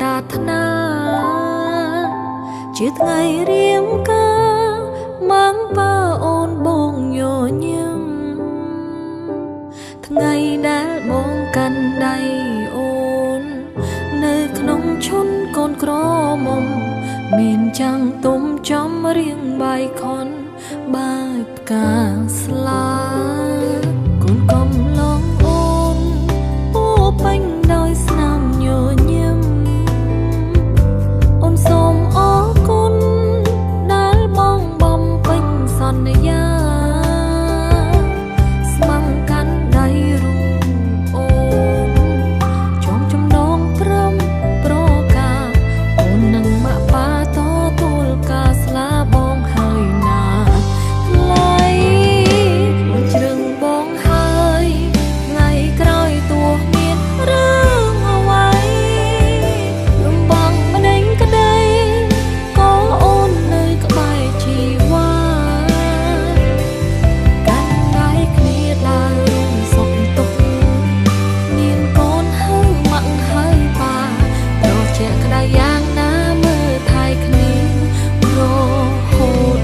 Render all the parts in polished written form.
ប្រាថ្នាជាថ្ងៃរៀងការម៉ាំងប៉ាអូនបងញញឹមថ្ងៃដែលបងកាន់ដៃអូននៅក្នុងឈុនកូនក្រមុំមានចាំងទុំចំរៀងបាយខុនបាយផ្កាស្លាកូនកំឡងអូនពោពេញដោយស្នាមញញឹមអូនសូមអរគុណដែលបងបំពេញសន្យាស្មង្កាន់ដៃរូបអូនចំចំណងព្រមប្រការអូននឹងម៉ាក់ប៉ាតទួលការស្លាបងហើយណាថ្លៃអូនជ្រឹងបងហើយថ្ងៃក្រោយទោះមានរឿងអ្វីលំបងម្ដេញក្ដីក៏អូននៅក្បែរជីវ៉ាកាន់ដៃគ្នាដើររួមសុខទុក្ខមានកូនហើយម៉ាក់ហើយប៉ាត្រជាក់ក្ដីយ៉ាងណាមើលថែគ្នារហូត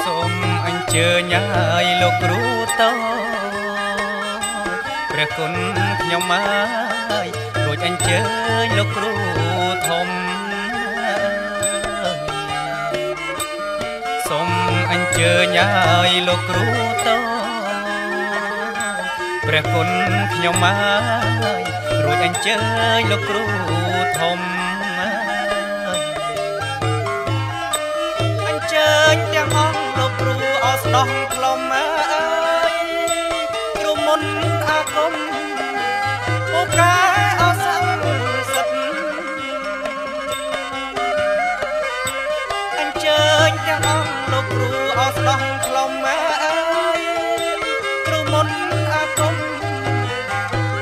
សូមអញ្ជើញឲ្យលោកគ្រូតព្រះគុណខ្ញុំហើយរួចអញ្ជើញលោកគ្រូធំសូមអញ្ជើញឲ្យលោកគ្រូតព្រះគុណខ្ញុំហើយរួចអញ្ជើញលោកគ្រូធំអញ្ជើញទាំងអង្គលោកគ្រូអស្ដោះខ្លុំអើយគ្រូមុនអាគមពូកែអសង្សិទ្ធអញ្ជើញទាំងអង្គលោកគ្រូអស្ដោះខ្លុំអើយគ្រូមុនអាគម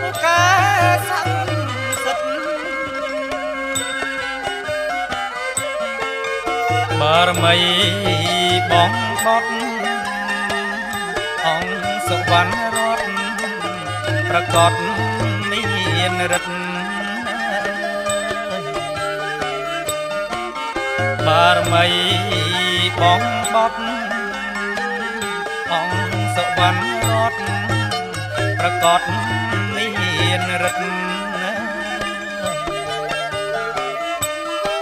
ពូកែសង្សិទ្ធបារមីបងបត់អង្គសុវណ្ណរតន៍ប្រកបមានរិទ្ធបារមីបងបត់អង្គសុវណ្ណរតន៍ប្រកបមានរិទ្ធ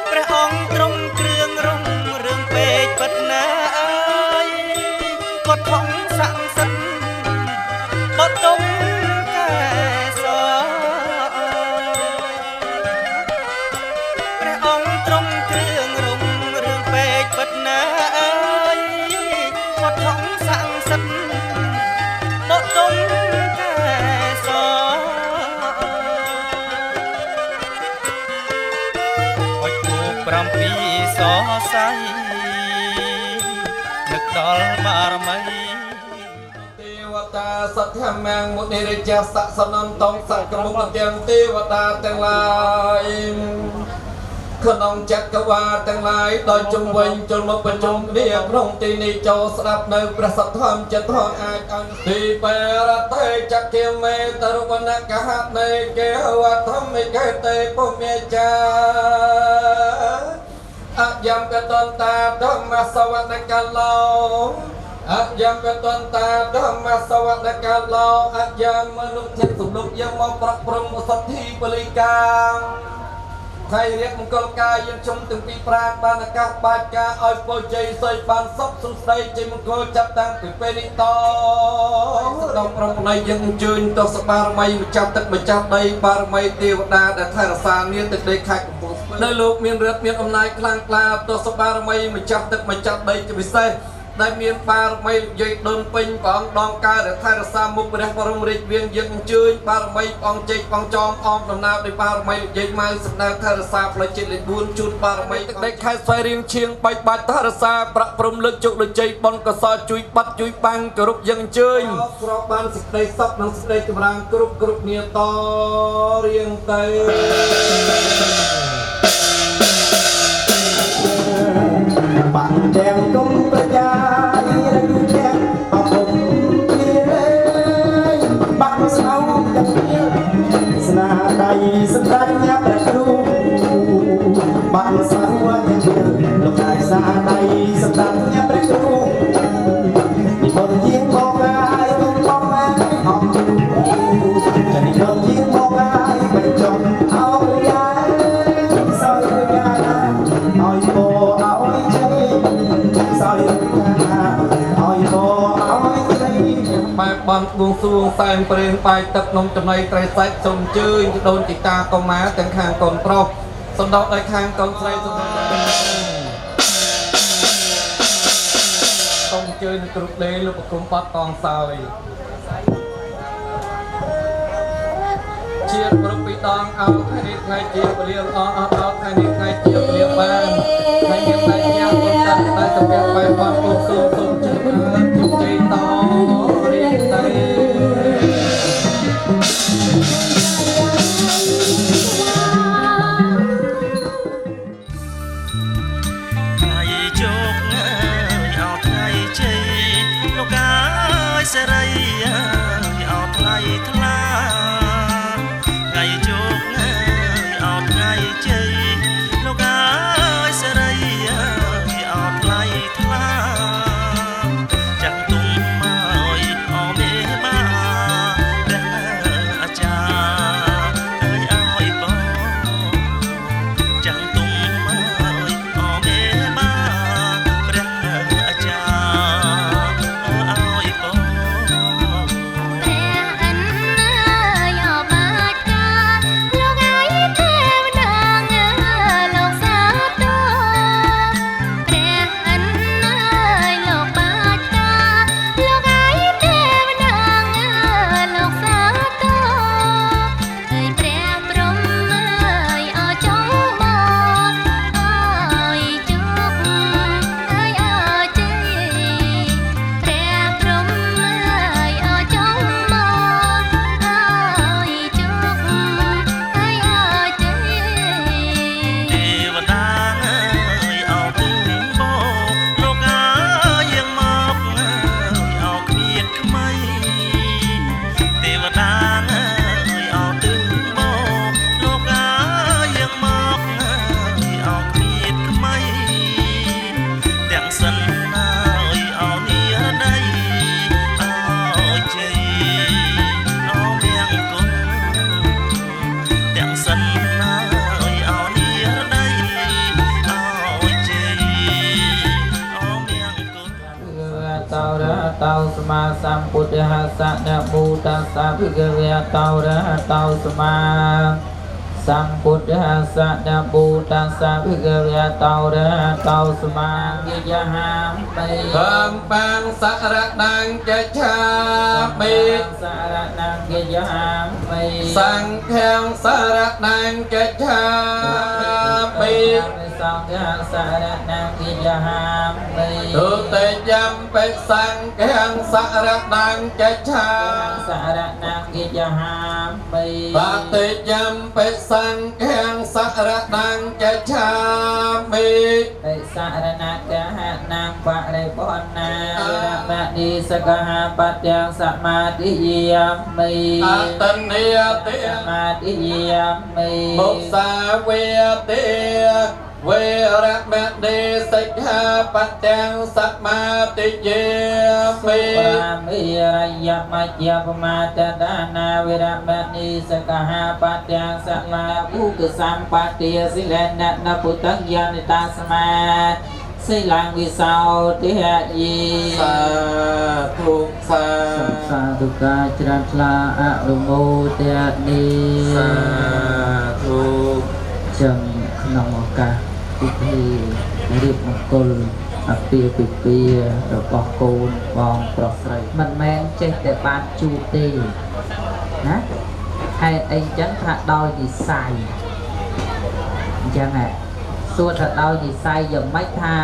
ព្រះអង្គទ្រង់គ្រឿងរុងរឿងពេកពិតណាស់អើយគាត់ថងស័ក្តិសិទ្ធិបតុមកែសព្រះអង្គទ្រង់គ្រឿងរុងរឿងពេកពិតណាស់អើយគាត់ថងស័ក្តិសិទ្ធិបតុមកែសអុចទូ7សសៃនឹកដល់បារមីទេវតាសត្យមាំងមុនិរាជស័ក្តិសនន្តងសក្កមុខទាំងទេវតាទាំងឡាយក្នុងចក្រវាលទាំងឡាយដោយជុំវិញជុំមកប្រជុំគ្នាក្នុងទីនេះចូលស្ដាប់នៅព្រះសទ្ធម្មចិត្តធម៌អាចអន្តទីបរតេចក្ខមេតរវនកហនេកេហវធម្មិកេតេពុមេចាអយំកតន្តាធម្មសវនកាឡោអយំកតន្តាធម្មសវនកាឡោអយំមនុស្សចិត្តសំលុកយកមកប្រកព្រំសទ្ធិពលិកាហើយរៀបមង្គលការយើងជុំទាំងពីប្រាណបានឱកាសបាច់ការឲ្យពលជ័យស័យបានសុខសុខស្ដីជ័យមង្គលចាប់តាំងពីពេលនេះតដល់ប្រំណៃយើងអញ្ជើញទស្សបារមីម្ចាស់ទឹកម្ចាស់ដីបារមីទេវតាដែលថែរក្សានាទឹកដីខេត្តកំពង់ស្ពឺនៅលោកមានរដ្ឋមានអំណាចខ្លាំងក្លាទស្សបារមីម្ចាស់ទឹកម្ចាស់ដីជាពិសេសដែលមានបារមីនិយាយដូនពេញព្រះអង្គដងកើដែលថែរក្សាមុខព្រះបរមរាជវាំងយើងអញ្ជើញបារមីព្រះអង្គជ័យព្រះអង្គចោមអមដំណើរដោយបារមីនិយាយម៉ៅសម្ដៅថែរក្សាផ្លូវជាតិលេខ4ជូនបារមីទឹកដីខេត្តស្វាយរៀងឈៀងបាច់បាច់ថែរក្សាប្រាក់ព្រំលើកជោគលើជ័យបនកសលជួយបាត់ជួយបាំងគោរពយើងអញ្ជើញគ្របបានសេចក្តីសុខនិងសេចក្តីចម្រើនគ្រប់គ្នាតរៀងទៅបាក់ទាំងគុំប្រកា បន់បួងសួងសែនព្រេងបាយទឹកនំចំណីត្រីសាច់សូមជើញដូនជីតាកុមារទាំងខាងកូនប្រុសសំដៅដោយខាងកូនស្រីសូមជើញគ្រប់លេលោកប្រគំបាត់កងសោយជាតិប្រពីដងអោថ្ងៃនេះថ្ងៃជាពលាអអអថ្ងៃនេះថ្ងៃជាពលាបានថ្ងៃនេះថ្ងៃជាពុទ្ធតែសម្រាប់បែបបន់ពុទ្ធសូមជឿបានជុំជ័យតរៀងតែថ្ងៃជោគអោថ្ងៃជ័យលោកអើយសេរីអោថ្លៃថ្លាថ្ងៃជោគអោថ្ងៃជ័យលោកអើយសេរីអោថ្លៃថ្លាចាក់ទុំមកអោមេបាព្រះអាចារ្យអើយអើយបងចាក់ទុំមកអោមេបាព្រះអាចារ្យអើយបង ព្រះអិនអើយអបាច់ការលោកអើយទេវតាលោកសាទរព្រះអិនអើយលោកបាច់ការលោកអើយទេវតាលោកសាទរអើយព្រះព្រំអើយអចង់មកអើយជុកអើយអជ័យព្រះព្រំអើយអចង់មកអើយជុកអើយអជ័យ ទេវតាអើយអោទឹងបោលោកអើយយ៉ាងមកអើយអោគ្មានក្មៃទេវតាអើយអោទឹងបោលោកអើយយ៉ាងមកអើយអោគ្មានក្មៃទាំងសិនអើយអោនីរដៃអោជ័យអោមៀងគុណទាំងសិនអើយអោនីរដៃអោជ័យអោមៀងគុណ តោរតោសមាសម្ពុទ្ធហាសនមោតសាភិកវេតោរតោសមាសម្ពុទ្ធហាសនមោតសាភិកវេតោរតោសមាយយហាមិ កំបាំងសរដាងចច្ឆាមិ សារណង្យយហាមិ សង្ឃាំសរដាងចច្ឆាមិ សង្ឃសារណង្យយហាមិ ទុតិយំបិសង្ឃាំសរដាងចច្ឆា សារណង្យយហាមិ បតិយំបិសង្ឃាំសរដាងចច្ឆាមិ បិសារណកហនាងបរិបនណារមនីសកហបទាំងសមាទិយាមិ អតនេតិ សមាទិយាមិ មុសាវេតិវេរមណីសិក្ខាបទាំងសមាទិយាមិ ប្រាមិរយមជ្ជបមាតដានាវិរមនីសកហបទាំងសមាឧកសម្បទាសិលេននពុតញ្ញនិតាសមាសិលង្វិសោតិហយី សាធុសា សាធុការច្រានថ្លាអនុមោទនី សាធុ ចឹងក្នុងឱកាសពិធីរៀបមង្គលអាពាហ៍ពិពាហ៍របស់កូនបងប្រុសស្រីមិនមែនចេះតែបានជួបទេណាហេតុអីចឹងថាដោយនិស្ស័យអញ្ចឹងហ่ะសួរថាដោយនិស្ស័យយ៉ាងម៉េចថា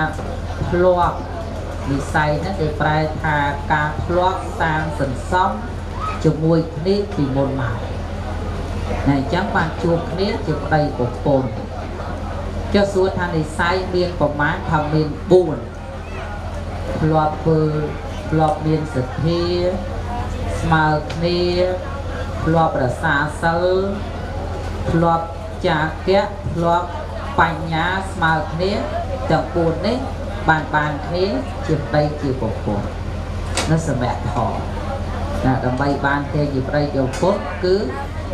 ធ្លាប់និស្ស័យហ្នឹងគេប្រែថាការធ្លាប់សាងសន្សំជាមួយគ្នាពីមុនមកតែអញ្ចឹងបានជួបគ្នាជាប្តីប្រពន្ធចុះសួរថានិស្ស័យមានប្រមាណថាមាន4ធ្លាប់ធ្វើធ្លាប់មានសទ្ធាស្មើគ្នាធ្លាប់រសាសិលធ្លាប់ចាគៈធ្លាប់បញ្ញាស្មើគ្នាទាំង4នេះបានគ្នាជាប្តីជាប្រពន្ធនៅសមៈធម៌ណាដើម្បីបានគេជាប្តីជាប្រពន្ធគឺ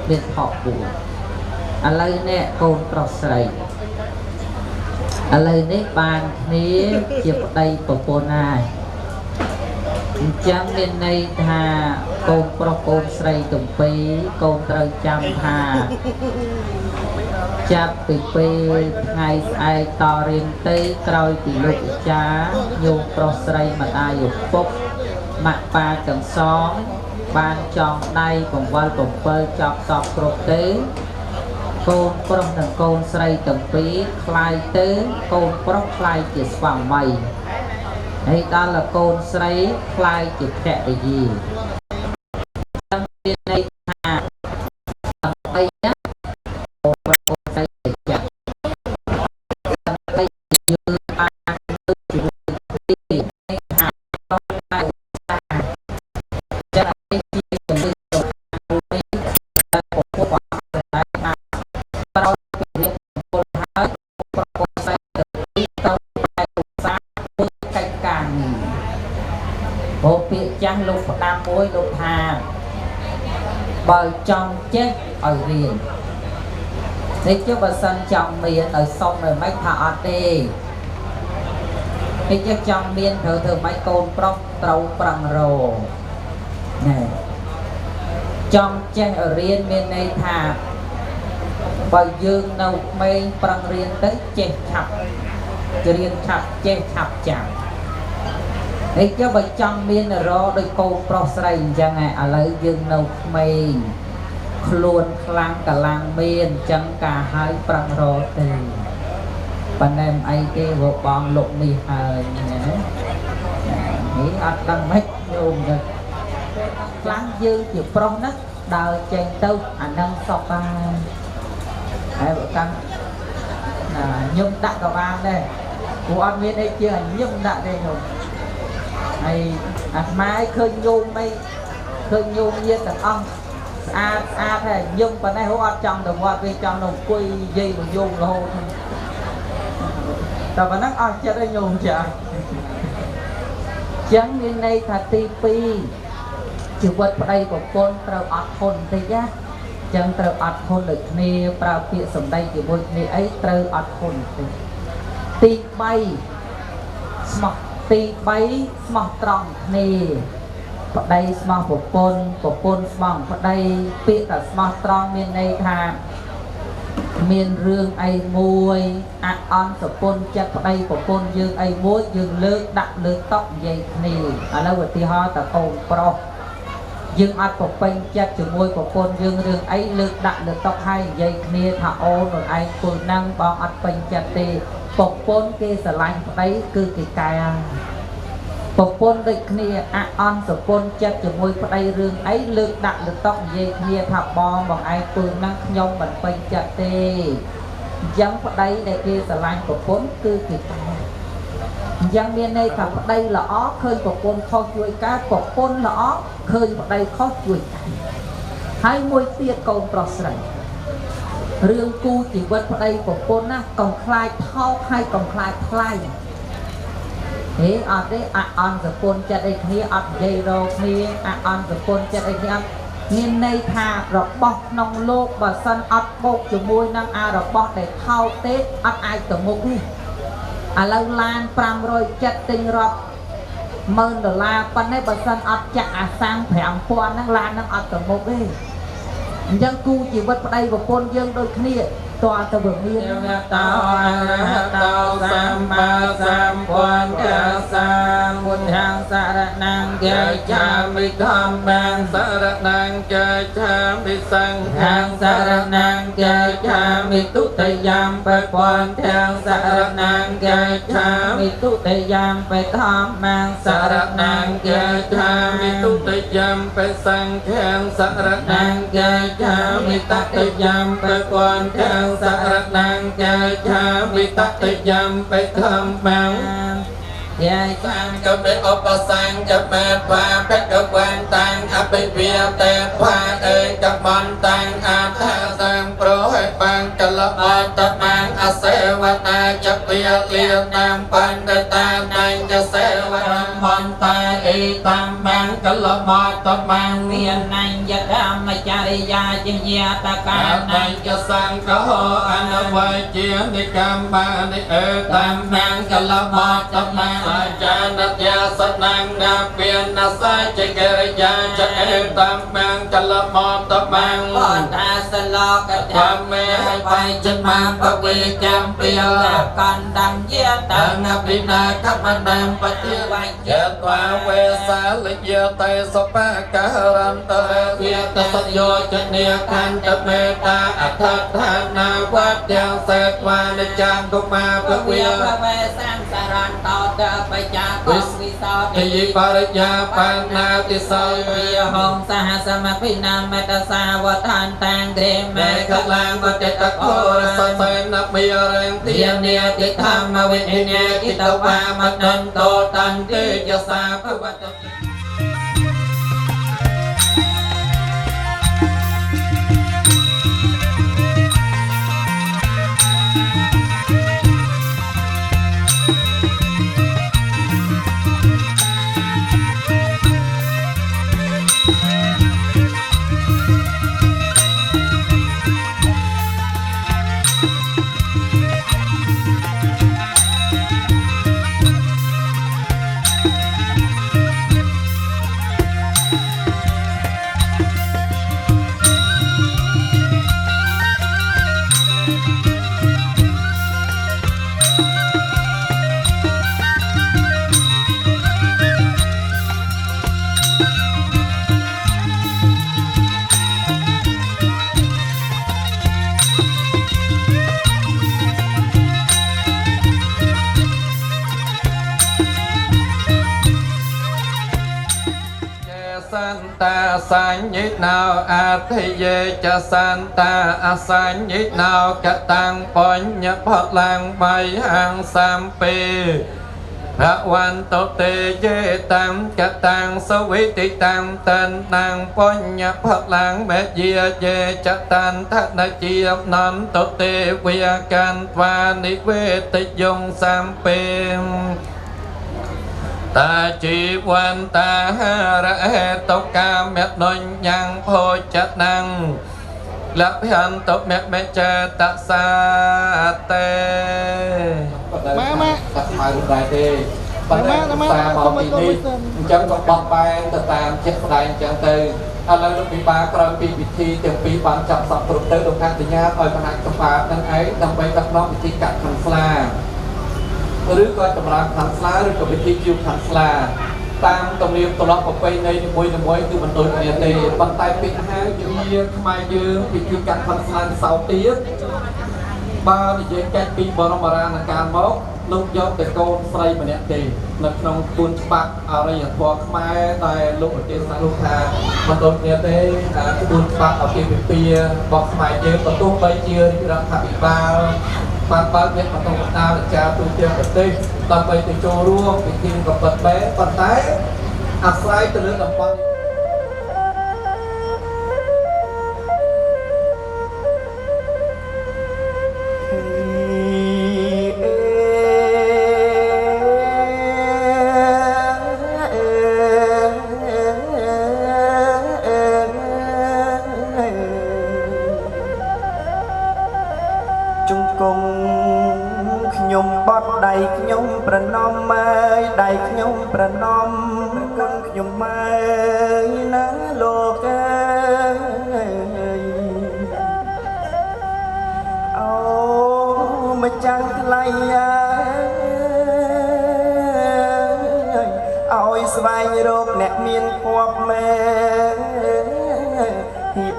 មានថោក4ឥឡូវនេះកូនប្រុសស្រីឥឡូវនេះបានគ្នាជាប្តីប្រពន្ធហើយ ចាំមានន័យថាកូនប្រុសកូនស្រីទាំងពីរកូនត្រូវចាំថាចាប់ពីពេលថ្ងៃស្អែកតរៀនទៅក្រោយពីលោកអាចារ្យញោមប្រុសស្រីម្ដាយឪពុកម៉ាក់ប៉ាទាំងសងបានចងដៃបង្វិល7ចប់សពគ្រប់ទៅកូនប្រុសនិងកូនស្រីទាំងពីរខ្លាយទៅកូនប្រុសខ្លាយជាស្វាមីហើយដល់កូនស្រីខ្លាយជាភរិយាចាំមានន័យថាអីណាកូនប្រុសកូនស្រីចាក់តែយើងអាចទៅជាទីថាតែចាក់នេះជាជំនឿទៅមួយតែពុទ្ធបរិស័ទតែប្រោពីពលហើយកូនប្រុសកូនស្រីទៅទីទៅតែឧស្សាហ៍ធ្វើកិច្ចការនេះពោលពាក្យចាស់លោកផ្ដាំមួយលោកថាបើចង់ចេះឲ្យរៀននេះជាបើសិនចង់មានឲ្យសុំនៅមិនថាអត់ទេនេះជាចង់មានត្រូវធ្វើម៉េចកូនប្រុសត្រូវប្រឹងរណែចង់ចេះឲ្យរៀនមានន័យថាបើយើងនៅក្មេងប្រឹងរៀនទៅចេះឆាប់រៀនឆាប់ចេះឆាប់ចាំហើយចុះបើចង់មានរដោយកូនប្រុសស្រីអញ្ចឹងឥឡូវយើងនៅក្មេងខ្លួនខ្លាំងកម្លាំងមានអញ្ចឹងការហើយប្រឹងរទៅប៉ុន្តែអីទេវបងលោកនេះហើយណានេះអត់ដឹងម៉េចញោមទៅខ្លាំងយើងជាប្រុសណាដើរចេញទៅអានឹងសពហើយបើកាន់ញោមដាក់ក៏បានដែរព្រោះអត់មានអីជាញោមដាក់ទេញោមហើយអាត្មាឃើញញោមអីឃើញញោមញាតទាំងអស់ស្អាតស្អាតហើយញោមប៉ុណ្ណេះអត់ចង់ទៅវត្តទេចង់ទៅអង្គុយនិយាយមកញោមរហូតតែប៉ុណ្ណឹងអស់ចិត្តហើយញោមចាចឹងមានន័យថាទី2ជីវិតប្តីប្រពន្ធត្រូវអត់ធន់តិចណាចឹងត្រូវអត់ធន់ដូចគ្នាប្រើពាក្យសម្ដីជាមួយគ្នាអីត្រូវអត់ធន់តិចទី3ស្មោះទី3ស្មោះត្រង់គ្នាប្តីស្មោះប្រពន្ធស្មោះប្តីពាក្យថាស្មោះត្រង់មានន័យថាមានរឿងអីមួយអអន់សពន្ធចិត្តប្តីប្រពន្ធយើងអីមួយយើងលើកដាក់លើតុនិយាយគ្នាឥឡូវឧទាហរណ៍តកូនប្រុសយើងអត់ប្រពេញចិត្តជាមួយប្រពន្ធយើងរឿងអីលើកដាក់លើតុហើយនិយាយគ្នាថាអូនខ្លួនឯងគល់ហ្នឹងបងអត់ពេញចិត្តទេប្រពន្ធគេស្រឡាញ់ប្តីគឺគេកែប្រពន្ធដូចគ្នាអអន់សពន្ធចិត្តជាមួយប្តីរឿងអីលើកដាក់លើតុនិយាយគ្នាថាបងឯងពើហ្នឹងខ្ញុំមិនពេញចិត្តទេអញ្ចឹងប្តីដែលគេស្រឡាញ់ប្រពន្ធគឺគេកែអញ្ចឹងមានន័យថាប្តីល្អឃើញប្រពន្ធខុសជួយកែប្រពន្ធល្អឃើញប្តីខុសជួយកែហើយមួយទៀតកូនប្រុសស្រីរឿងគូជីវិតប្តីប្រពន្ធណាកុំខ្លាចថោកហើយកុំខ្លាចថ្លៃហេអត់ទេអអន់សពន្ធចិត្តអីគ្នាអត់និយាយរកគ្នាអអន់សពន្ធចិត្តអីគ្នាអត់មានន័យថារបស់ក្នុងលោកបើសិនអត់បូកជាមួយនឹងអារបស់ដែលថោកទេអត់អាចទៅមុខទេឥឡូវឡាន570ទិញរាប់$10,000ប៉ុន្តែបើសិនអត់ចាក់អាសាំង5000ហ្នឹងឡានហ្នឹងអត់ទៅមុខទេអញ្ចឹងគូជីវិតប្តីប្រពន្ធយើងដូចគ្នាតើទៅវាមានតោអរហតោសម្មាសម្ពុទ្ធសាពុទ្ធាសរណង្គាចាមិធម្មងសរណង្គាចាមិសង្ឃាសរណង្គាចាមិទុតិយំបពន្ធាសរណង្គាចាមិទុតិយំបធម្មងសរណង្គាចាមិទុតិយំបសង្ឃាសរណង្គាចាមិតតិយំបពន្ធាសរណង្គាចាមិតតិយំបធម្មងយាយតាំងកបិឧបសង្កបេបាបកវន្តាំងអភិវិតេផាអេកបន្តាំងអថាតាំងប្រហេបាំងកលបតបាំងអសេវតាចវិលៀតាំងបណ្ឌតាតាំងចសេវតាបន្តាអេ tam mang kalama tamang មានអញ្ញធម្មចារិយាជាញាតកា អា ន នញ្ញសង្ឃហោអនុវ័យជានិកម្មបានិអេតាមមាំងកលមតមាអាចារ្យយាសនាងណាពានសាចកិរិយាចអេតាមមាំងកលមតមាំង បតាសលោកធម្មេឲ្យបៃចមាបវេចាំពីលកណ្ដញ្ញាត តាំងពិណាកបណាមបតិវៃយត្វាវេសាលយតេសបការន្តរវិតសយោចនេកន្តមេតាអថដ្ឋានាវត្តទាំងសេតវានិចាងទុមាព វិ វិ យវេសង្សារន្តោតបញ្ញាបវិសោ ទយិបរិយាបានណាតិសោ វិយហងសហសមភិណាមេតសាវតានតាំងក្រេមេ មេកលាងវតតកោរសសេនមិរេងទា ទា ន នាតិធម្មវិនិញ្ញាគិតវាមតន្តោតន្តិយសាភវត សន្តាសញ្ញិណោអធិយេចសន្តាអសញ្ញិណោកតាំងបញ្ញផលាំងបៃហੰសម្ពេភវន្តទេយេតាំកតាំងសវិតិតាំតន្តាំងបញ្ញផលាំងមេយាយេចតានថនជានន្តទេវិកន្ត្វានិវេតយងសម្ពេតាជីវន្តារហេតុកាមេដញ្ញងភោចតាំងលភ័ន្តមេមេចេតសាតេម៉ាសាស្មារដែរទេប៉ុន្តែសាមកទីនេះអញ្ចឹងក៏បោះបែនទៅតាមចិត្តស្ដែងអញ្ចឹងទៅឥឡូវលោកពិបាក្រោយពីពិធីទាំងពីរបានចាប់សពគ្រប់ទៅលោកអនុញ្ញាតឲ្យគណៈកម្មានឹងឯងដើម្បីដឹកនាំពិធីកាត់ខាងស្លាឬក៏ចម្រើនខាងស្លាឬក៏ពិធីជៀវខាងស្លាតាមទំនៀមទម្លាប់ប្រពៃណីនីមួយៗគឺមិនដូចគ្នាទេប៉ុន្តែពីហាជាខ្មែរយើងពិធីកាត់ខាងស្លាសៅទៀតបើនិយាយកាច់ពីបរមរាណកាលមកលោកយកតែកូនស្រីម្នាក់ទេនៅក្នុងពួនច្បាប់អរិយធម៌ខ្មែរដែលលោកប្រទេសលោកថាមិនដូចគ្នាទេពួនច្បាប់អភិវិពារបស់ខ្មែរយើងក៏ទោះបីជារដ្ឋាភិបាលបានបើកអ្នកបន្តបណ្ដាលអាចារ្យទូទាំងប្រទេសដើម្បីទៅចូលរួមពិធីកំពត់បែប៉ុន្តែអាស្រ័យទៅលើតំបន់ ខ្ញុំបត់ដៃខ្ញុំប្រណំម៉ែដៃខ្ញុំប្រណំគុណខ្ញុំម៉ែណាលោកអើយអូម្ចាស់ថ្លៃអើយឲ្យស្វែងរកអ្នកមានភ័ព្វម៉ែ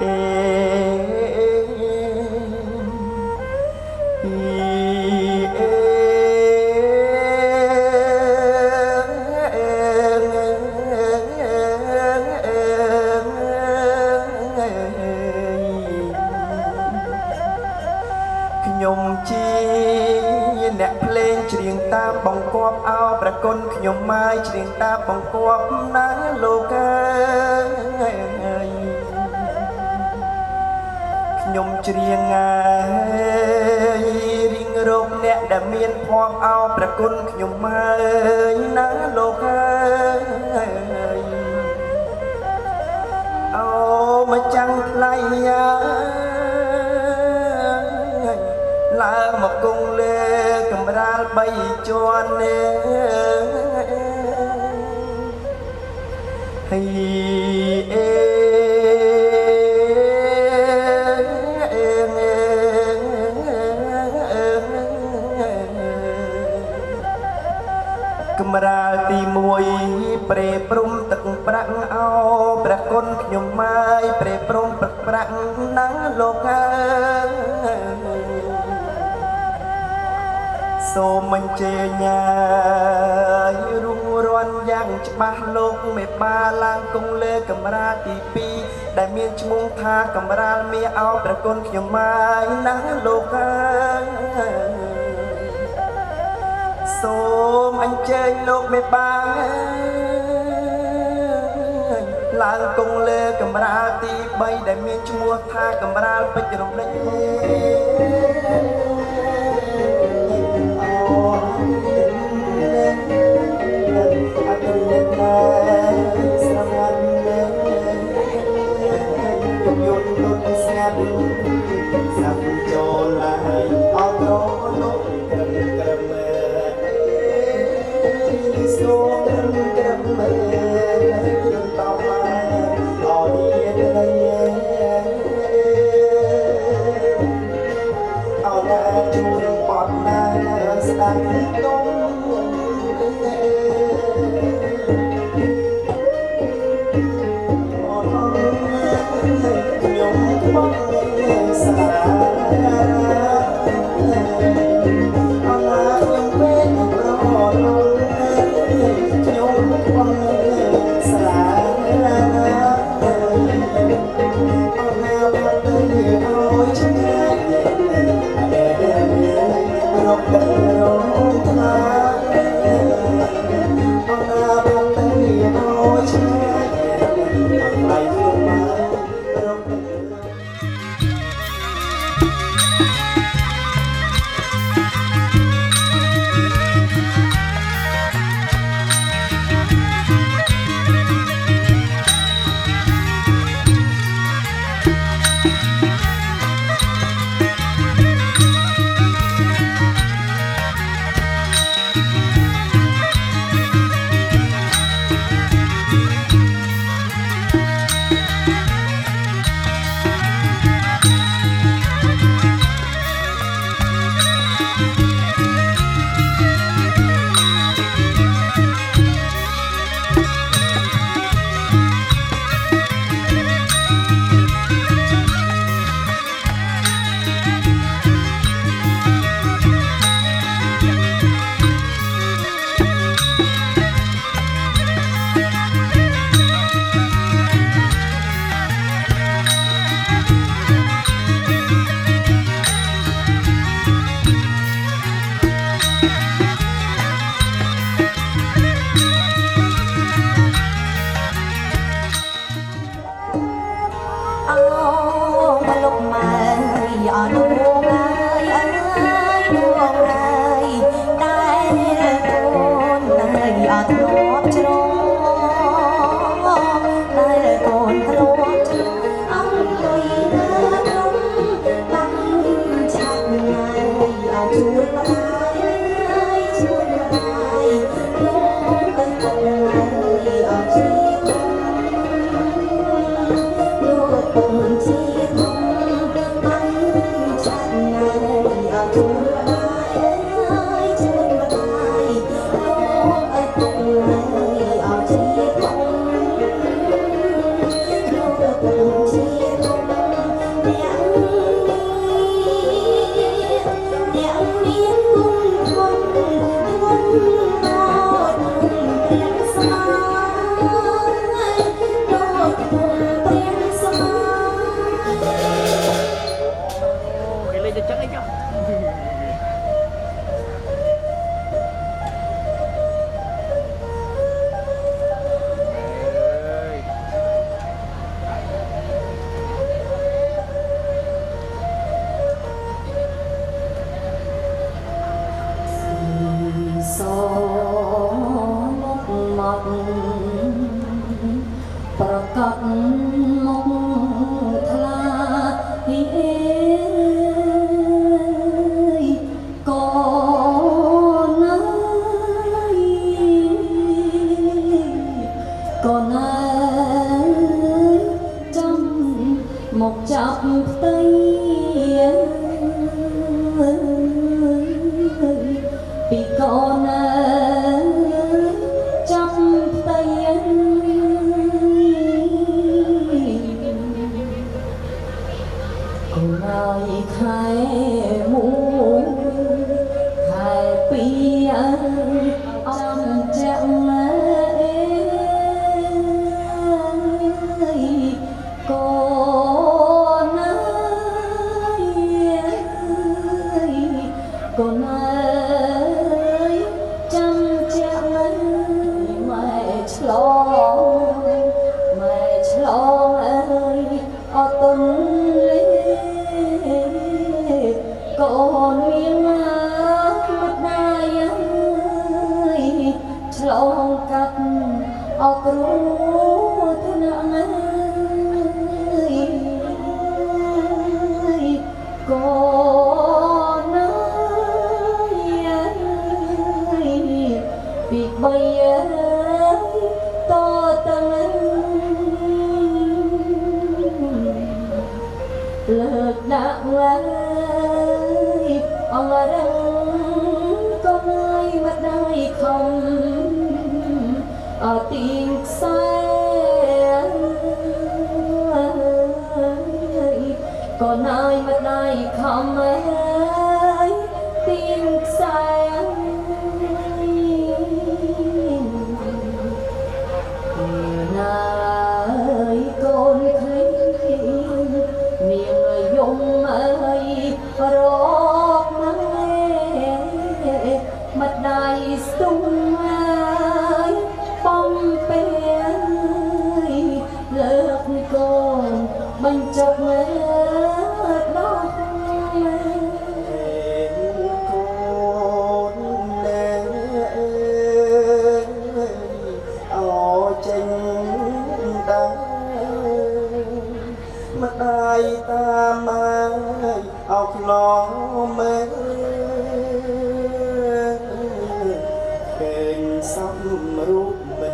អេ ខ្ញុំជាអ្នកភ្លេងច្រៀងតាមបង្គាប់អោប្រគុណខ្ញុំម៉ាយច្រៀងតាមបង្គាប់ណាលោកអើយខ្ញុំច្រៀងរៀងរកអ្នកដែលមានភ័ព្វអោប្រគុណខ្ញុំម៉ាយណាលោកអើយ ជាន់ហើយអេកម្រាលទី1ព្រេព្រំទឹកប្រាក់អោព្រះគុណខ្ញុំម៉ាយព្រេព្រំទឹកប្រាក់ណាំងលោកអើយសូមអញ្ជើញរួងរាន់យ៉ាងច្បាស់លោកមេបាឡើងគង់លើកម្រាលទី2ដែលមានឈ្មោះថាកម្រាលមាអោព្រះគុណខ្ញុំម៉ាយណាំងលោកអើយសូមអញ្ជើញលោកមេបាឡើងគង់លើកម្រាលទី3ដែលមានឈ្មោះថាកម្រាលពេជ្ររំលេចសាប់ចូលឡាយអត់រលោកក្រឹមក្រឹមសូមក្រឹមខ្ញុំតបមកអរនេះអរណា ចាំមកចាប់ផ្ទៃពីកូនចាប់ផ្ទៃកូនហើយខែមួយខែពីរចាំចាក់កូនកូនចាំចាក់ម៉ែឆ្លងអើយអត់ទុនកូនមានមកដែរឆ្លងកាត់អរគ្រូថ្នាក់កូនពីបីតតាំងលើកដាក់ឡើយអងរឹងកូនហើយមកដែរខំទៀងខ្សែកូនហើយមកដែរខំទៀងខ្សែណាយកូនឃើញនាងយំអើយរកមកដែរស្ទុំហើយបំពេលលើកកូនបញ្ចុកដល់កូនអោចេញដែរមកដែរតាមមកអោខ្លោមើលឃើញសំរូបមាន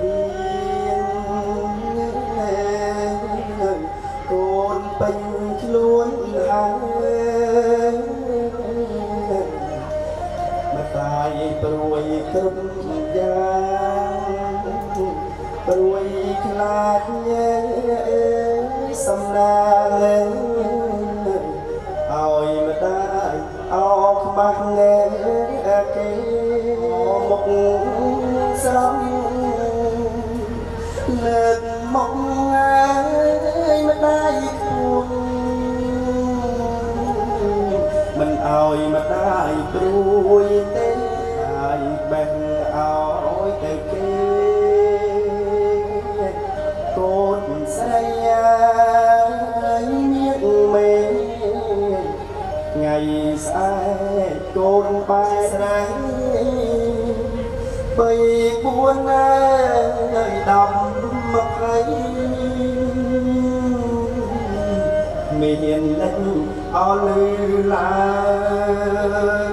កូនពេញខ្លួនហើយមកតាយព្រួយគ្រប់យ៉ាងព្រួយខ្លាចសំណាងឲ្យមកតាយអោខ្មាស់ងែគេមកស្រំលើកមកហើយមកតាយខ្លួនមិនឲ្យមកតាយព្រួយទេហើយបេះឲ្យទៅគេកូនស្រីមានមេថ្ងៃស្អែកកូនបែរស្រី3 4ហើយ10 20មានលេចអលឺឡើយ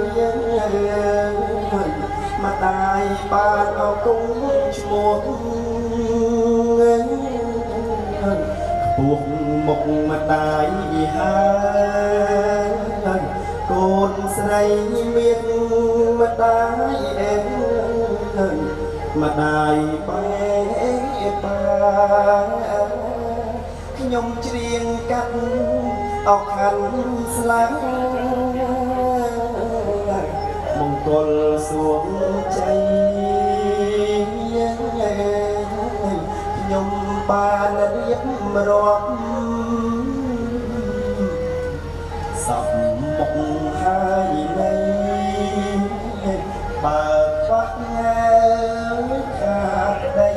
មកដែរបានអរគុណឈ្មោះខ្ពស់មុខមកដែរហើយកូនស្រីមានមកដែរអេមកដែរបែបាខ្ញុំច្រៀងកាត់អកខាន់ស្លាប់មង្គលសួងជ័យខ្ញុំបានរៀបរាប់សពមុខហើយនៃបើខ្វះខាតដី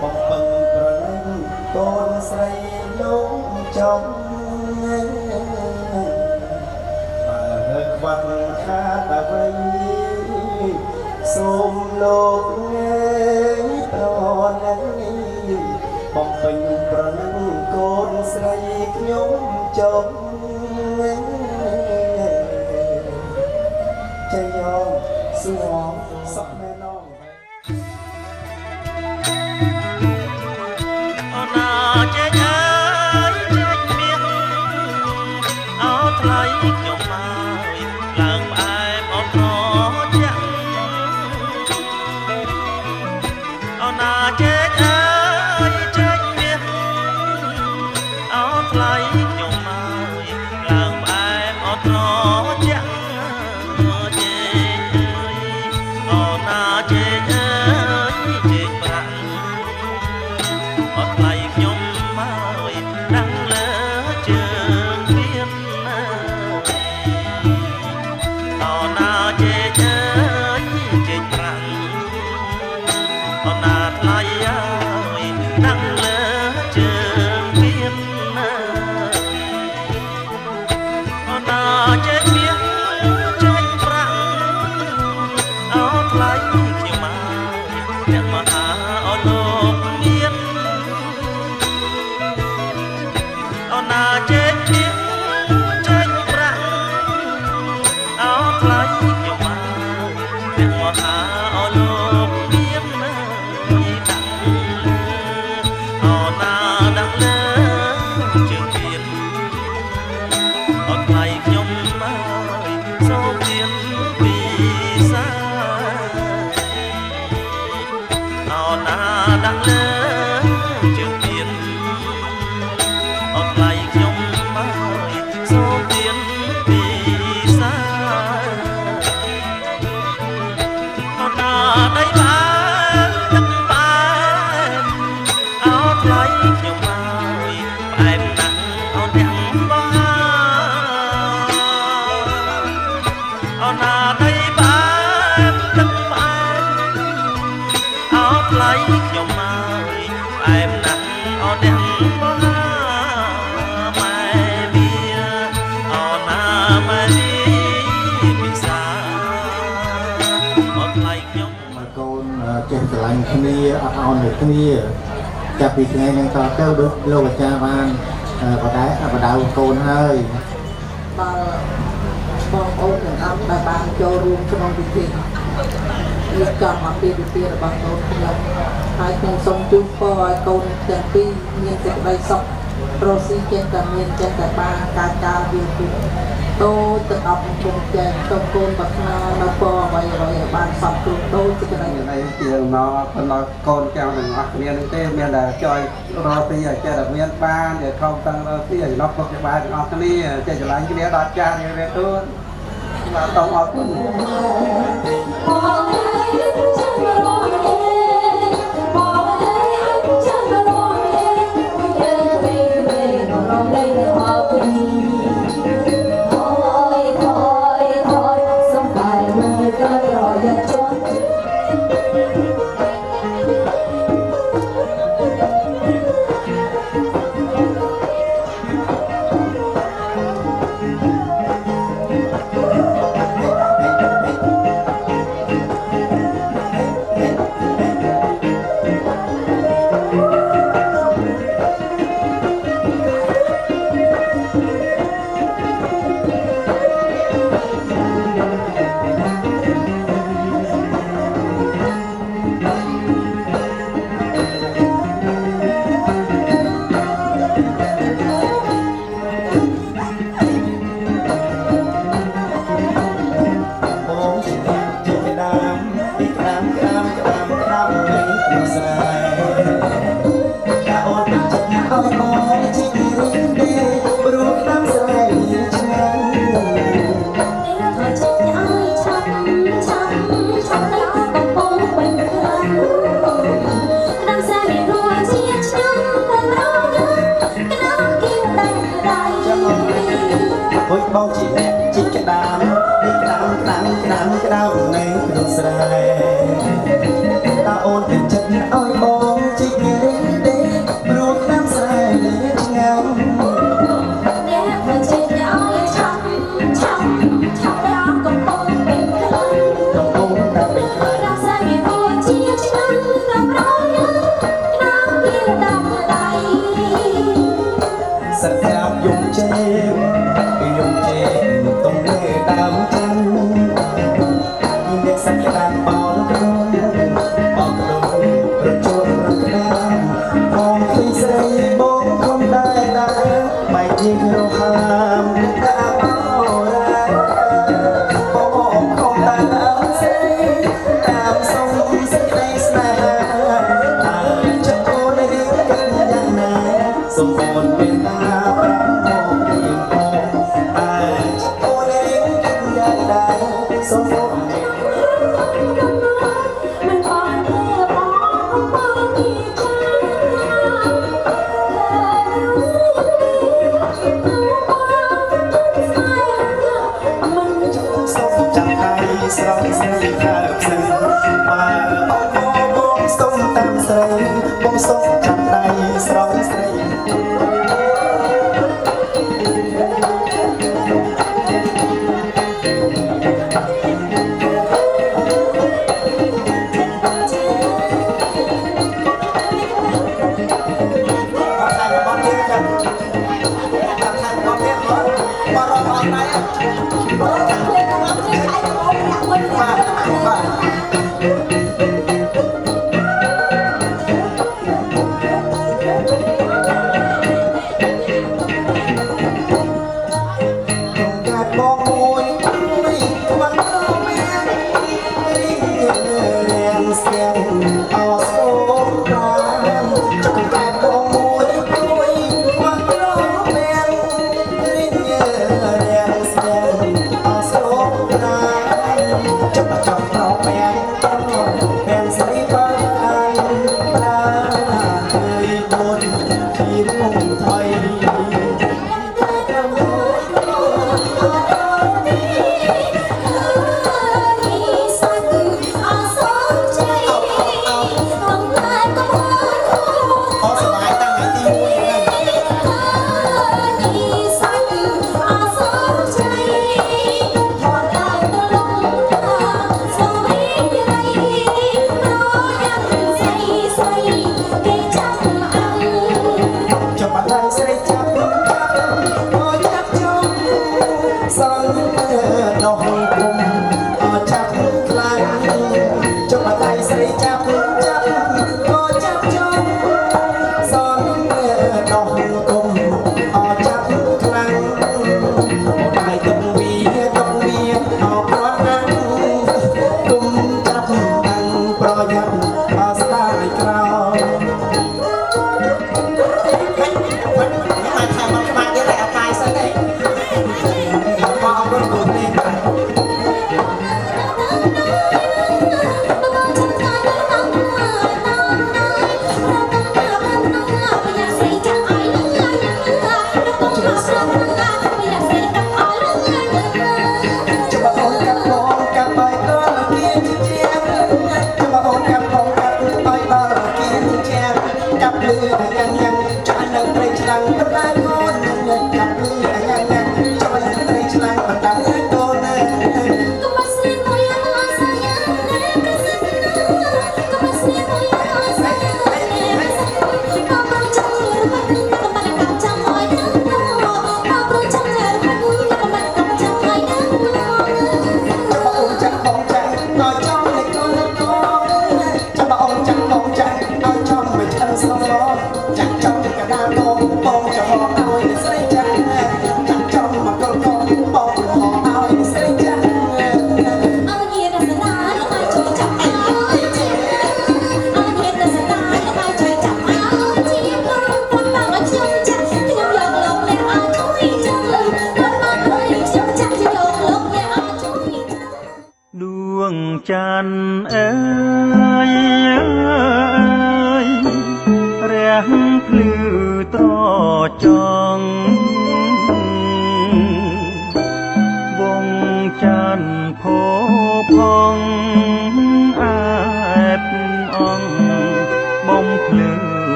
បំពឹងប្រណិនកូនស្រីលោកចំបើខ្វះខាតអ្វីសូមលោកប្រណិនបំពេញប្រណិនកូនស្រីខ្ញុំចំចៃយ៉ងសួងសក់ណែនង អត់ថ្លៃខ្ញុំមកដឹងលើជើងមានអោណាជេជើយជេប្រាំងអោណាថ្លៃហើយដឹងលើជើងមានអោណាជេមានជេប្រាំងអោថ្លៃខ្ញុំមកអ្នកមកថាអោលោកមានអោណាជេមានជេប្រាំងអោថ្លៃខ្ញុំមកអ្នកមកថាអោលោកមានដាក់លើអោណាដាក់លើជើងមានអត់ថ្លៃខ្ញុំមកសូមមានពីសាអោណាដាក់លើជើងមានអត់ថ្លៃខ្ញុំមកសូមមានពីសាអោណាដៃបានទឹកបានអោថ្លៃខ្ញុំមកផ្អែមណាស់អោទាំងបងអោណាដៃបានទឹកបានអោថ្លៃខ្ញុំមកផ្អែមណាស់អោទាំងបងម៉ែវាអោណាម៉ែវាពិសាអោថ្លៃខ្ញុំ មកកូនចេះស្រឡាញ់គ្នាអត់អោនដូចគ្នាចាប់ពីថ្ងៃហ្នឹងតទៅដូចលោកអាចារ្យបានបដៅកូនហើយ ដល់បងប្អូនទាំងអស់ដែលបានចូលរួមក្នុងពិធីរៀបចំអំពីពិធីរបស់កូនខ្ញុំហើយខ្ញុំសូមជូនពរឲ្យកូនទាំងពីរមានសេចក្តីសុខរស់ស៊ីចេះតែមានចេះតែបានការការវាពីតូចទៅដល់ពុំចែកទៅកូនប្រាថ្នានៅពរអ្វីៗឲ្យបានសពគ្រប់ដូចជាកន្លែង នេះជាមកកូនចៅទាំងអស់គ្នានឹងទេមានតែចយរកទីឲ្យចេះតែមានបានđể không tăngទីឲ្យណោះពុកច្បាស់ទាំងអស់គ្នាចេះឆ្លាញ់គ្នាដល់ចាស់រៀងៗខ្លួនបាទសូមអរគុណ បងជាអ្នកជីកក្តាមក្តាមក្តាមក្តាមក្តាមនៅក្នុងស្រែតើអូនទៅចិត្តឲ្យបងជីករៀងទេព្រោះក្តាមស្រែឆ្ងាញ់អ្នកទៅចិត្តឲ្យឆាប់ឆាប់ឆាប់ដល់កំពង់ពេញខ្លាំងកំពង់តែពេញខ្លាំងរកសាមានអូនជាឆ្ងាញ់ដល់ប្រយោជន៍ក្តាមពីដល់ដៃសក្តាប់យំជេរទុំលើដើមច័ន្ទអ្នកសក្តាបលក្រុងប្រជុំរកដានបងឃើញស្រីបងខំដែរបែកជារហាមតាមអរ៉ាបងខំដែរស្រីតាមសុំសេចក្តីស្នេហាចិត្តអូនរៀងគិតយ៉ាងណាសូមអូនមានតាប្រាំមករៀង ស្រងស្រី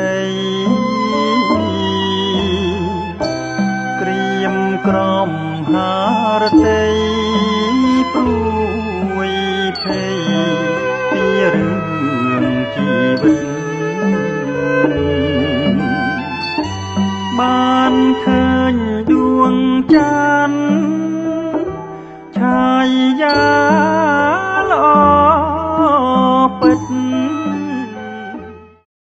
រីក្រៀមក្រំហារតីព្រួយភ័យពីរឿងជីវិតបានឃើញដួងใจ